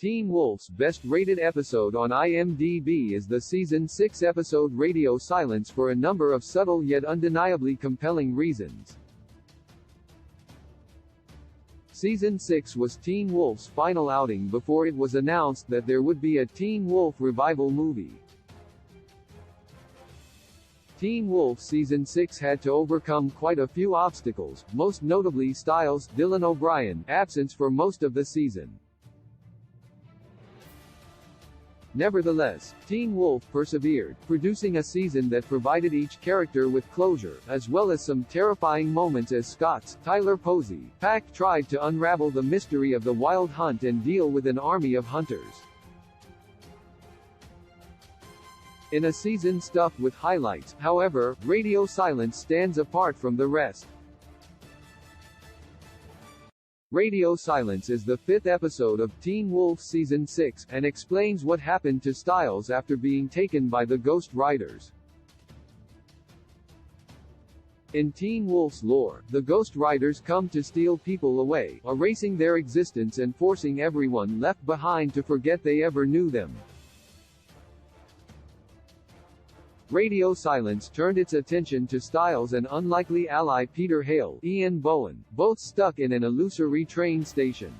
Teen Wolf's best-rated episode on IMDb is the Season 6 episode Radio Silence for a number of subtle yet undeniably compelling reasons. Season 6 was Teen Wolf's final outing before it was announced that there would be a Teen Wolf revival movie. Teen Wolf Season 6 had to overcome quite a few obstacles, most notably Styles' Dylan O'Brien absence for most of the season. Nevertheless, Teen Wolf persevered, producing a season that provided each character with closure, as well as some terrifying moments as Scott's Tyler Posey pack tried to unravel the mystery of the Wild Hunt and deal with an army of hunters. In a season stuffed with highlights, however, Radio Silence stands apart from the rest. Radio Silence is the fifth episode of Teen Wolf Season 6, and explains what happened to Styles after being taken by the Ghost Riders. In Teen Wolf's lore, the Ghost Riders come to steal people away, erasing their existence and forcing everyone left behind to forget they ever knew them. Radio Silence turned its attention to Styles' and unlikely ally Peter Hale, Ian Bowen, both stuck in an illusory train station.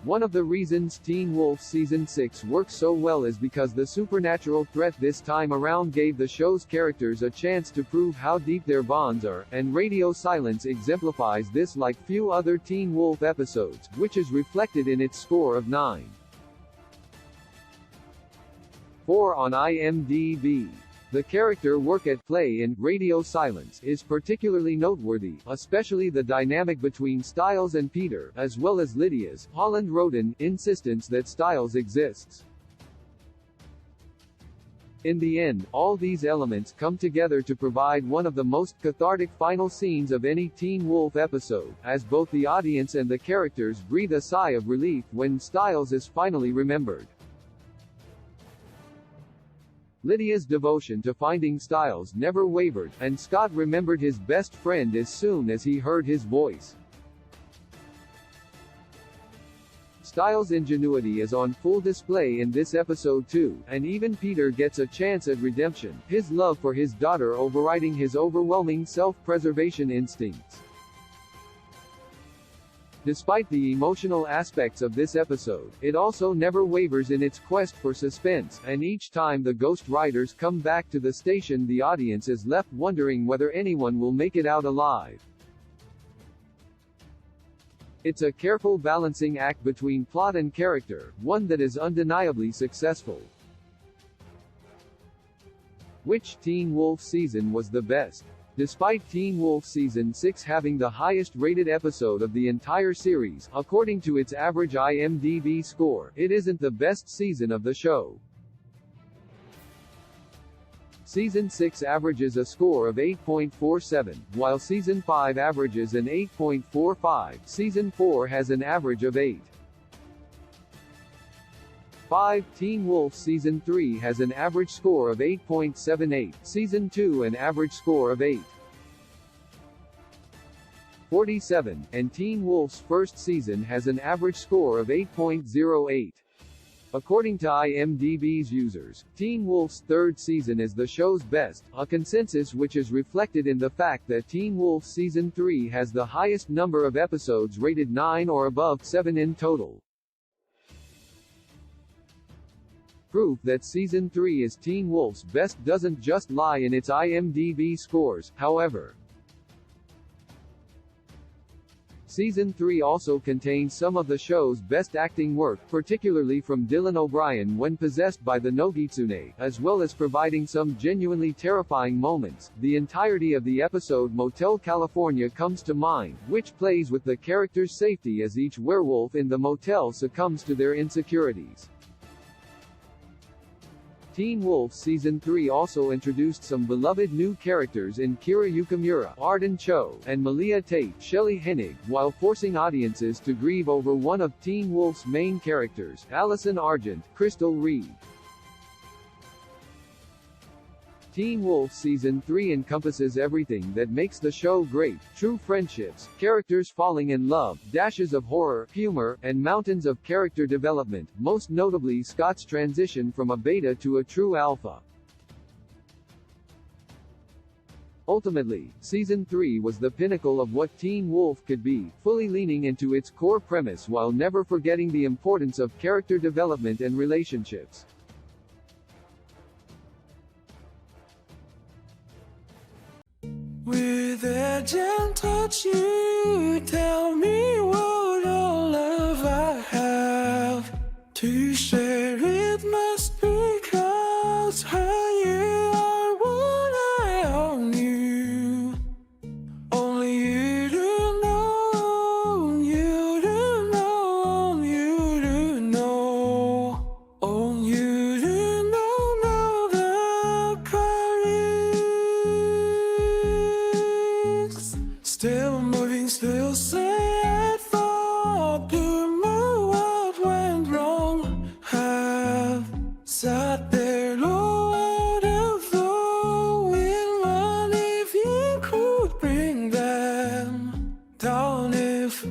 One of the reasons Teen Wolf Season 6 works so well is because the supernatural threat this time around gave the show's characters a chance to prove how deep their bonds are, and Radio Silence exemplifies this like few other Teen Wolf episodes, which is reflected in its score of 9.4 on IMDb. The character work at play in Radio Silence is particularly noteworthy, especially the dynamic between Styles and Peter, as well as Lydia's Holland Roden insistence that Styles exists. In the end, all these elements come together to provide one of the most cathartic final scenes of any Teen Wolf episode, as both the audience and the characters breathe a sigh of relief when Styles is finally remembered. Lydia's devotion to finding Styles never wavered, and Scott remembered his best friend as soon as he heard his voice. Styles' ingenuity is on full display in this episode too, and even Peter gets a chance at redemption, his love for his daughter overriding his overwhelming self-preservation instincts. Despite the emotional aspects of this episode, it also never wavers in its quest for suspense, and each time the Ghost Riders come back to the station the audience is left wondering whether anyone will make it out alive. It's a careful balancing act between plot and character, one that is undeniably successful. Which Teen Wolf season was the best? Despite Teen Wolf Season 6 having the highest-rated episode of the entire series, according to its average IMDb score, it isn't the best season of the show. Season 6 averages a score of 8.47, while Season 5 averages an 8.45, Season 4 has an average of 8.5. Teen Wolf Season 3 has an average score of 8.78, Season 2 an average score of 8.47, and Teen Wolf's first season has an average score of 8.08. According to IMDb's users, Teen Wolf's third season is the show's best, a consensus which is reflected in the fact that Teen Wolf Season 3 has the highest number of episodes rated 9 or above 7 in total. Proof that Season 3 is Teen Wolf's best doesn't just lie in its IMDb scores, however. Season 3 also contains some of the show's best acting work, particularly from Dylan O'Brien when possessed by the Nogitsune, as well as providing some genuinely terrifying moments. The entirety of the episode Motel California comes to mind, which plays with the character's safety as each werewolf in the motel succumbs to their insecurities. Teen Wolf Season 3 also introduced some beloved new characters in Kira Yukimura, Arden Cho, and Malia Tate, Shelley Hennig, while forcing audiences to grieve over one of Teen Wolf's main characters, Allison Argent, Crystal Reed. Teen Wolf Season 3 encompasses everything that makes the show great: true friendships, characters falling in love, dashes of horror, humor, and mountains of character development, most notably Scott's transition from a beta to a true alpha. Ultimately, Season 3 was the pinnacle of what Teen Wolf could be, fully leaning into its core premise while never forgetting the importance of character development and relationships. With a gentle touch, you tell me what all love I have to share. It must be 'cause you are what I all knew. Only you do know, you do know, you do know. Oh, you do know the courage. Still moving, still say I thought you knew what went wrong. Have sat there low out of the wind. What if you could bring them down? If